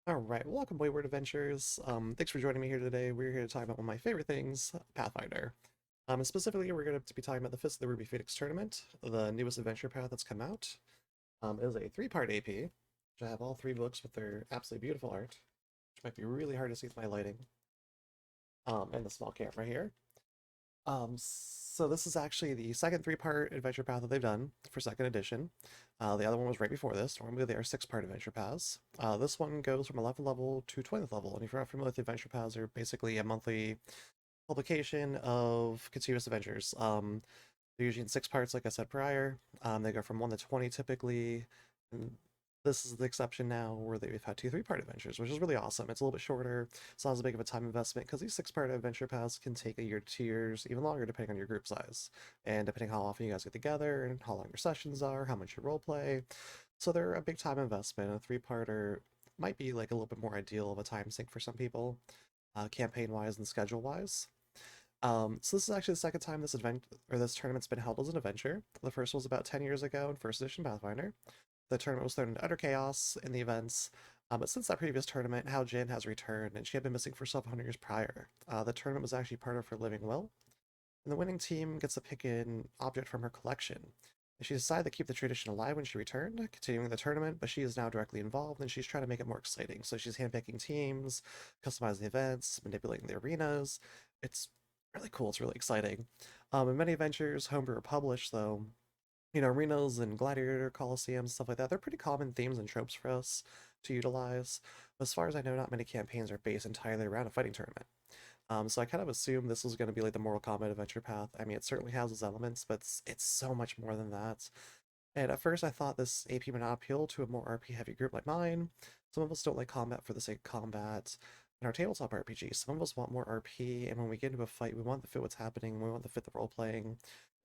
Alright, welcome Wayward Adventures. Thanks for joining me here today. We're here to talk about one of my favorite things, Pathfinder. And specifically, we're going to be talking about the Fist of the Ruby Phoenix tournament, the newest adventure path that's come out. It is a three-part AP, which I have all three books with their absolutely beautiful art, which might be really hard to see with my lighting, and the small camera here. So this is actually the second three-part adventure path that they've done for second edition. The other one was right before this. Normally they are six-part adventure paths. This one goes from 11th level to 20th level, and if you're not familiar with the adventure paths, they're basically a monthly publication of continuous adventures. They're usually in six parts, like I said prior. They go from 1 to 20 typically. And this is the exception now where they've had two three-part adventures, which is really awesome. It's a little bit shorter. It's not as big of a time investment because these six-part adventure paths can take a year to 2 years, even longer depending on your group size. And depending how often you guys get together and how long your sessions are, how much you role play. So they're a big time investment. A three-parter might be like a little bit more ideal of a time sink for some people, campaign-wise and schedule-wise. So this is actually the second time this tournament's been held as an adventure. The first was about 10 years ago in first edition Pathfinder. The tournament was thrown into utter chaos in the events, but since that previous tournament, Hao Jin has returned, and she had been missing for several hundred years prior. The tournament was actually part of her living will, and the winning team gets to pick an object from her collection. And she decided to keep the tradition alive when she returned, continuing the tournament, but she is now directly involved, and she's trying to make it more exciting. So she's handpicking teams, customizing the events, manipulating the arenas. It's really cool. It's really exciting. In many adventures, homebrew are published, though, arenas and gladiator coliseums, stuff like that, they're pretty common themes and tropes for us to utilize. But as far as I know, not many campaigns are based entirely around a fighting tournament. So I kind of assumed this was going to be like the Mortal Kombat adventure path. I mean, it certainly has its elements, but it's so much more than that. And at first, I thought this AP would not appeal to a more RP heavy group like mine. Some of us don't like combat for the sake of combat. In our tabletop RPG, some of us want more RP, and when we get into a fight, we want to fit what's happening, we want to fit the role playing.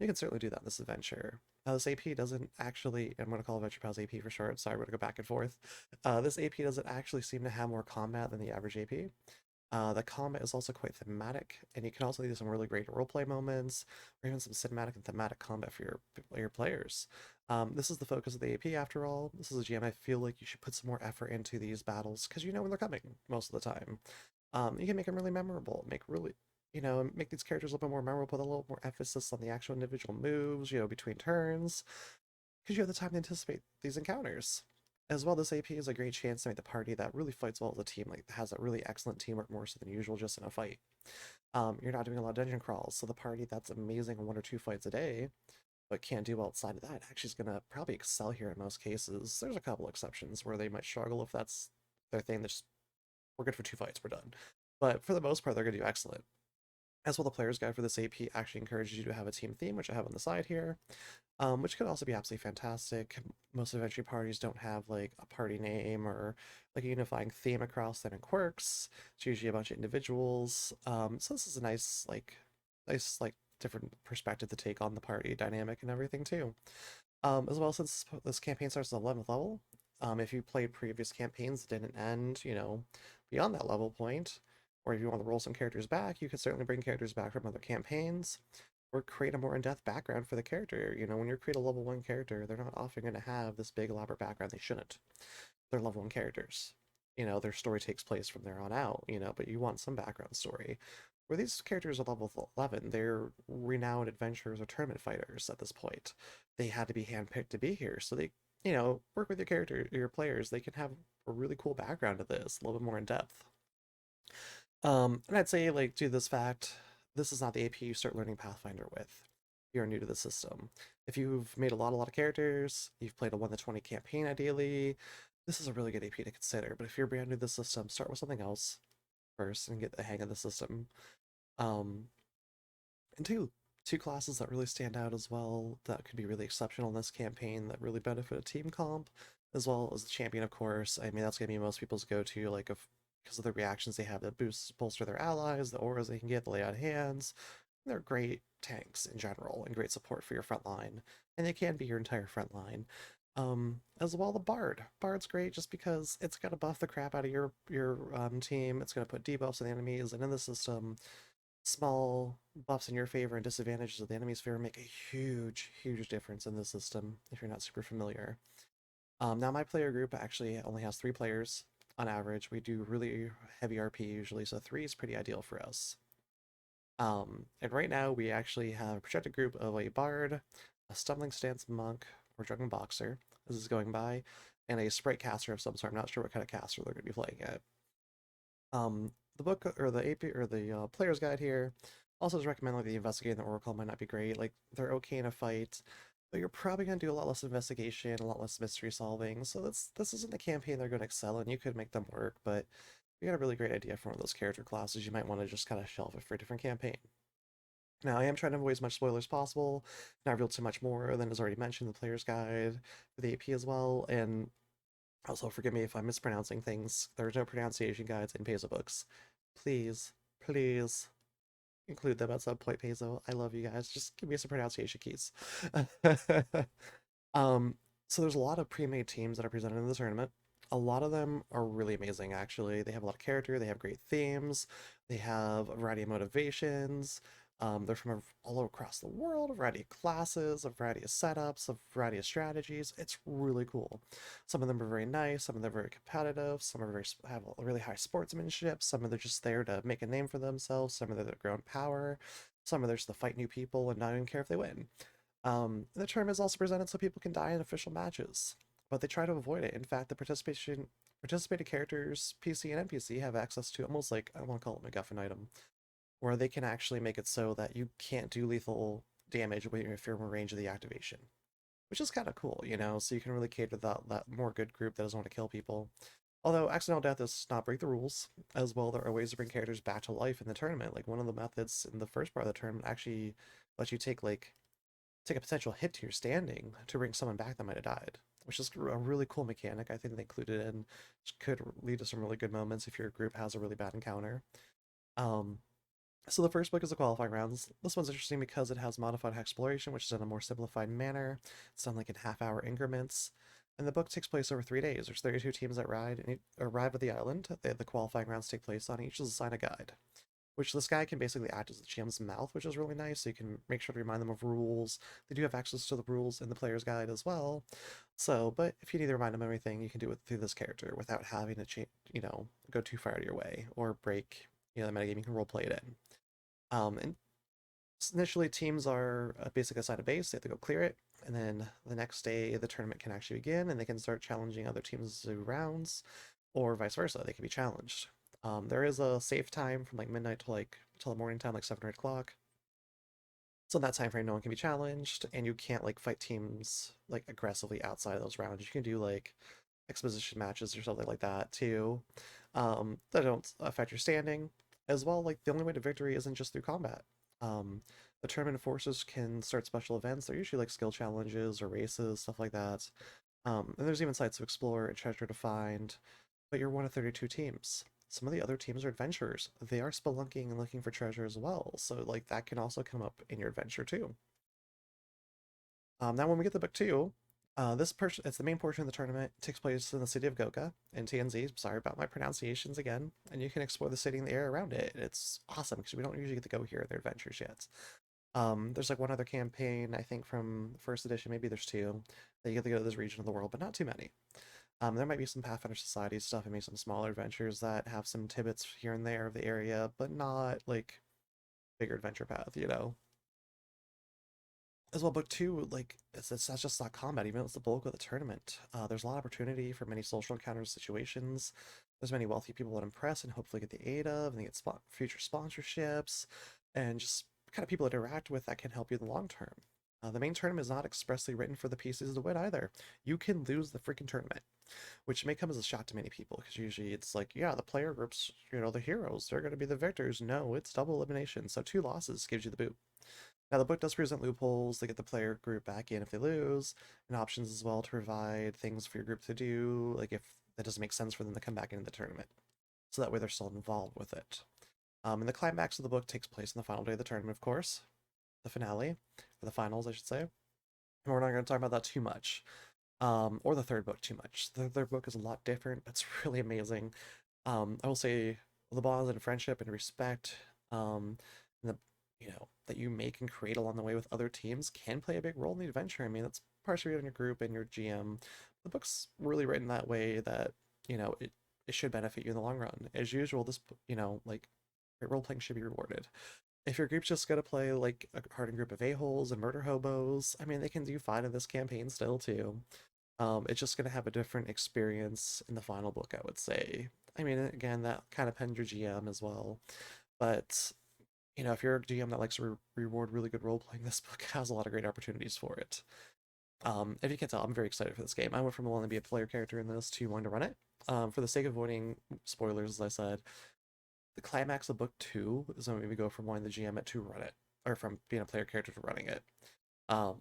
You can certainly do that in this adventure. This AP doesn't actually, I'm going to call Adventure Pals AP for short, sorry, we're going to go back and forth. This AP doesn't actually seem to have more combat than the average AP. The combat is also quite thematic, and you can also do some really great roleplay moments, or even some cinematic and thematic combat for your players. This is the focus of the AP after all. This is a GM I feel like you should put some more effort into these battles, because you know when they're coming most of the time. You can make them really memorable, make these characters a little bit more memorable, put a little more emphasis on the actual individual moves, between turns, because you have the time to anticipate these encounters. As well, this AP is a great chance to make the party that really fights well as a team, like has a really excellent teamwork more so than usual just in a fight. You're not doing a lot of dungeon crawls, so the party that's amazing in one or two fights a day, but can't do well outside of that, actually is going to probably excel here in most cases. There's a couple exceptions where they might struggle if that's their thing. We're good for two fights, we're done. But for the most part, they're going to do excellent. As well, the player's guide for this AP actually encourages you to have a team theme, which I have on the side here, which could also be absolutely fantastic. Most adventure parties don't have like a party name or like a unifying theme across them and quirks. It's usually a bunch of individuals. So this is a nice different perspective to take on the party dynamic and everything too. As well, since this campaign starts at 11th level, if you played previous campaigns that didn't end, beyond that level point, or if you want to roll some characters back, you can certainly bring characters back from other campaigns, or create a more in-depth background for the character. When you create a level 1 character, they're not often going to have this big elaborate background. They shouldn't. They're level 1 characters. Their story takes place from there on out, but you want some background story. Where these characters are level 11, they're renowned adventurers or tournament fighters at this point. They had to be handpicked to be here, so they, work with your players. They can have a really cool background to this, a little bit more in depth. And I'd say, like, to this fact, this is not the AP you start learning Pathfinder with. You're new to the system. If you've made a lot of characters, you've played a 1 to 20 campaign ideally, this is a really good AP to consider. But if you're brand new to the system, start with something else first and get the hang of the system. Um, and two classes that really stand out as well that could be really exceptional in this campaign that really benefit a team comp, as well as the champion, of course. I mean, that's gonna be most people's go-to, like if because of the reactions they have that bolster their allies, the auras they can get, the lay on hands. They're great tanks in general and great support for your front line, and they can be your entire front line. As well, the Bard. Bard's great just because it's gonna buff the crap out of your team. It's gonna put debuffs on the enemies, and in the system, small buffs in your favor and disadvantages of the enemy's favor make a huge difference in the system if you're not super familiar. Now my player group actually only has 3 players. on average. We do really heavy RP usually, so 3 is pretty ideal for us. And right now we actually have a projected group of a bard, a stumbling stance monk, or juggling boxer. This is going by, and a sprite caster of some sort. I'm not sure what kind of caster they're going to be playing at. The book or the AP or the player's guide here also does recommend like the investigating the oracle might not be great. Like they're okay in a fight, but you're probably going to do a lot less investigation, a lot less mystery solving. So this isn't a campaign they're going to excel in. You could make them work, but you got a really great idea for one of those character classes. You might want to just kind of shelve it for a different campaign. Now, I am trying to avoid as much spoilers as possible, not reveal too much more than is already mentioned in the player's guide for the AP as well, and also forgive me if I'm mispronouncing things. There's no pronunciation guides in Paizo books. Please, please include them at some point, Paizo. I love you guys. Just give me some pronunciation keys. um, so there's a lot of pre-made teams that are presented in the tournament. A lot of them are really amazing, actually. They have a lot of character, they have great themes, they have a variety of motivations. They're from all across the world, a variety of classes, a variety of setups, a variety of strategies. It's really cool. Some of them are very nice, some of them are very competitive, some are have a really high sportsmanship, some of them are just there to make a name for themselves, some of them are grow in power, some of them are just to fight new people and not even care if they win. The term is also presented so people can die in official matches, but they try to avoid it. In fact, the participating characters, PC and NPC, have access to almost like I want to call it MacGuffin item, where they can actually make it so that you can't do lethal damage if you're in range of the activation, which is kind of cool, you know. So you can really cater to that more good group that doesn't want to kill people. Although accidental death does not break the rules, as well, there are ways to bring characters back to life in the tournament. Like one of the methods in the first part of the tournament actually lets you take a potential hit to your standing to bring someone back that might have died, which is a really cool mechanic. I think they included in, which could lead to some really good moments if your group has a really bad encounter. Um, so the first book is the qualifying rounds. This one's interesting because it has modified exploration, which is in a more simplified manner. It's done like in half-hour increments. And the book takes place over 3 days. There's 32 teams that ride and arrive at the island. The qualifying rounds take place on. Each is assigned a guide, which this guy can basically act as the GM's mouth, which is really nice. So you can make sure to remind them of rules. They do have access to the rules in the player's guide as well. So, but if you need to remind them of everything, you can do it through this character without having to go too far out of your way or break, the metagame. You can roleplay it in. And initially, teams are basically assigned a base. They have to go clear it, and then the next day, the tournament can actually begin, and they can start challenging other teams to rounds, or vice versa. They can be challenged. There is a safe time from like midnight to like till the morning time, like 7 or 8 o'clock. So in that time frame, no one can be challenged, and you can't like fight teams like aggressively outside of those rounds. You can do like exposition matches or something like that too, that don't affect your standing. As well, like the only way to victory isn't just through combat. Um, the tournament forces can start special events. They're usually like skill challenges or races, stuff like that. And there's even sites to explore and treasure to find, but you're one of 32 teams. Some of the other teams are adventurers. They are spelunking and looking for treasure as well, so like that can also come up in your adventure too. Now when we get to book two, this portion, it's the main portion of the tournament. It takes place in the city of Goka in TNZ. Sorry about my pronunciations again. And you can explore the city and the area around it. It's awesome because we don't usually get to go here in their adventures yet. There's like one other campaign, I think from first edition, maybe there's two, that you get to go to this region of the world, but not too many. There might be some Pathfinder Society stuff and maybe some smaller adventures that have some tidbits here and there of the area, but not like bigger adventure path, you know? As well, book two, like that's just not combat, even though it's the bulk of the tournament. There's a lot of opportunity for many social encounters, situations. There's many wealthy people that impress and hopefully get the aid of, and they get future sponsorships, and just kind of people to interact with that can help you in the long term. The main tournament is not expressly written for the PCs to win either. You can lose the freaking tournament, which may come as a shock to many people because usually it's like, yeah, the player groups, the heroes, they're going to be the victors. No, it's double elimination, so 2 losses gives you the boot. Now, the book does present loopholes to get the player group back in if they lose, and options as well to provide things for your group to do, like if that doesn't make sense for them to come back into the tournament. So that way they're still involved with it. And the climax of the book takes place on the final day of the tournament, of course, the finale, or the finals, I should say. And we're not going to talk about that too much, or the third book too much. The third book is a lot different, but it's really amazing. I will say the bonds and friendship and respect, and the that you make and create along the way with other teams can play a big role in the adventure. I mean, that's partially on your group and your GM. The book's really written that way that it it should benefit you in the long run. As usual, this, like, role playing should be rewarded. If your group's just gonna play like a hardened group of a-holes and murder hobos, I mean, they can do fine in this campaign still too. It's just gonna have a different experience in the final book, I would say. I mean, again, that kind of depends your GM as well. But if you're a GM that likes to reward really good role playing, this book has a lot of great opportunities for it. If you can't tell, I'm very excited for this game. I went from wanting to be a player character in this to wanting to run it. For the sake of avoiding spoilers, as I said, the climax of book 2 is when we go from wanting the GM it to run it, or from being a player character to running it. Um,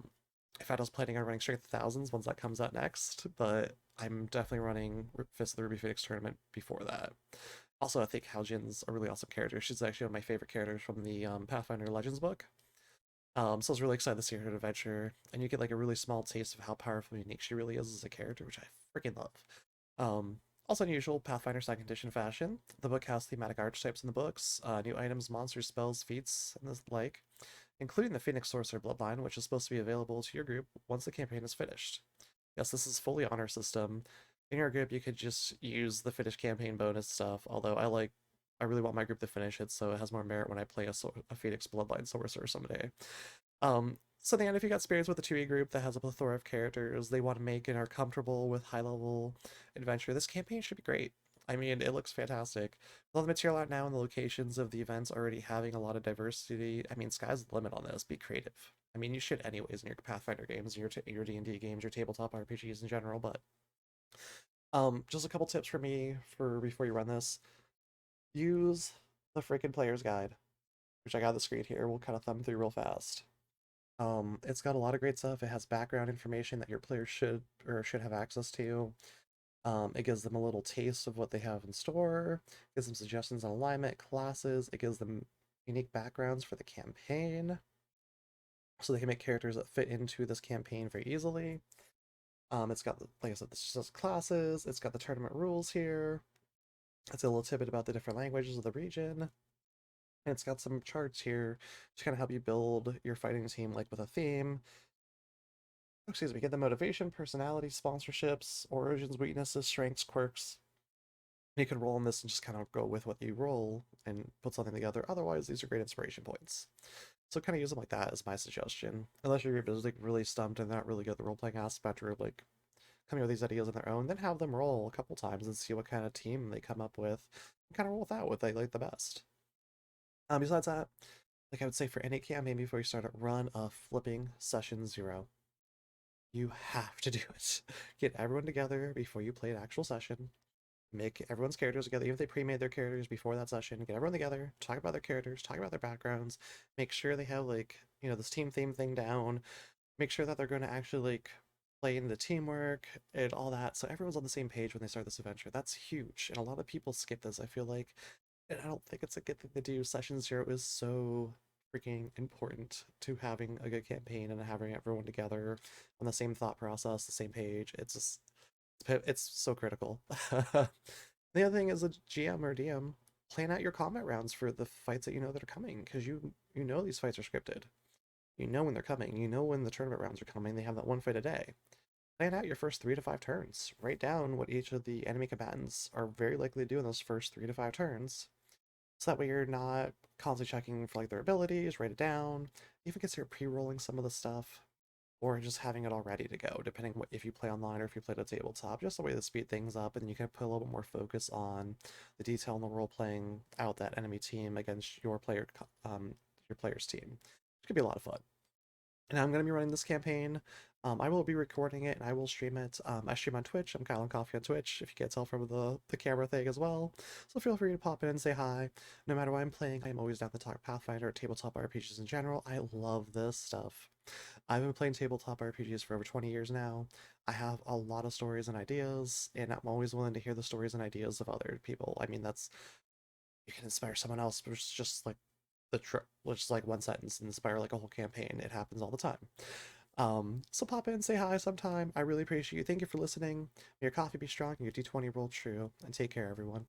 in fact, I was planning on running Strength of Thousands once that comes out next, but I'm definitely running Fist of the Ruby Phoenix tournament before that. Also, I think Haljin's a really awesome character. She's actually one of my favorite characters from the Pathfinder Legends book. So I was really excited to see her adventure, and you get like a really small taste of how powerful and unique she really is as a character, which I freaking love. Also, unusual Pathfinder second edition fashion. The book has thematic archetypes in the books, new items, monsters, spells, feats, and the like, including the Phoenix Sorcerer bloodline, which is supposed to be available to your group once the campaign is finished. Yes, this is fully honor system. In your group, you could just use the finished campaign bonus stuff, although I really want my group to finish it, so it has more merit when I play a Phoenix Bloodline Sorcerer someday. So then if you got experience with a 2E group that has a plethora of characters they want to make and are comfortable with high-level adventure, this campaign should be great. I mean, it looks fantastic. With all the material out now and the locations of the events already having a lot of diversity, I mean, sky's the limit on this. Be creative. I mean, you should anyways in your Pathfinder games, your D&D games, your tabletop RPGs in general, but just a couple tips for me for before you run this. Use the freaking player's guide, which I got the screen here. We'll kind of thumb through real fast. It's got a lot of great stuff. It has background information that your players should have access to. It gives them a little taste of what they have in store. It gives them suggestions on alignment, classes. It gives them unique backgrounds for the campaign, so they can make characters that fit into this campaign very easily. It's got, like I said, this just classes. It's got the tournament rules here. It's a little tidbit about the different languages of the region. And it's got some charts here to kind of help you build your fighting team, like with a theme. Excuse me, get the motivation, personality, sponsorships, origins, weaknesses, strengths, quirks. You can roll on this and just kind of go with what you roll and put something together. Otherwise, these are great inspiration points. So kind of use them like that as my suggestion. Unless your group is like really stumped and not really good at the role-playing aspect, or like coming up with these ideas on their own, then have them roll a couple times and see what kind of team they come up with, and kind of roll with that what they like the best. Besides that, like I would say for any campaign before you start it, run a flipping session 0. You have to do it. Get everyone together before you play an actual session. Make everyone's characters together, even if they pre-made their characters before that session. Get everyone together, talk about their characters, talk about their backgrounds, make sure they have like, this team theme thing down, make sure that they're going to actually like play in the teamwork and all that, so everyone's on the same page when they start this adventure. That's huge, and a lot of people skip this, I feel like, and I don't think it's a good thing to do. Session 0 is so freaking important to having a good campaign and having everyone together on the same thought process, the same page. It's so critical. The other thing is a GM or DM, plan out your combat rounds for the fights that that are coming, because you know these fights are scripted. You know when they're coming. You know when the tournament rounds are coming. They have that one fight a day. Plan out your first 3 to 5 turns. Write down what each of the enemy combatants are very likely to do in those first 3 to 5 turns. So that way you're not constantly checking for like their abilities, write it down. Even consider pre-rolling some of the stuff, or just having it all ready to go, depending what if you play online or if you play at a tabletop, just a way to speed things up, and you can put a little bit more focus on the detail in the role playing out that enemy team against your player's team. It could be a lot of fun. And I'm going to be running this campaign. I will be recording it and I will stream it. I stream on Twitch. I'm KyleOnPaizo on Twitch, if you can't tell from the camera thing as well. So feel free to pop in and say hi. No matter what I'm playing, I'm always down to talk Pathfinder or tabletop RPGs in general. I love this stuff. I've been playing tabletop RPGs for over 20 years now. I have a lot of stories and ideas, and I'm always willing to hear the stories and ideas of other people. I mean, you can inspire someone else, but it's just like which is like one sentence and inspire like a whole campaign. It happens all the time. So pop in, say hi sometime. I really appreciate you. Thank you for listening. May your coffee be strong and your D20 roll true. And take care, everyone.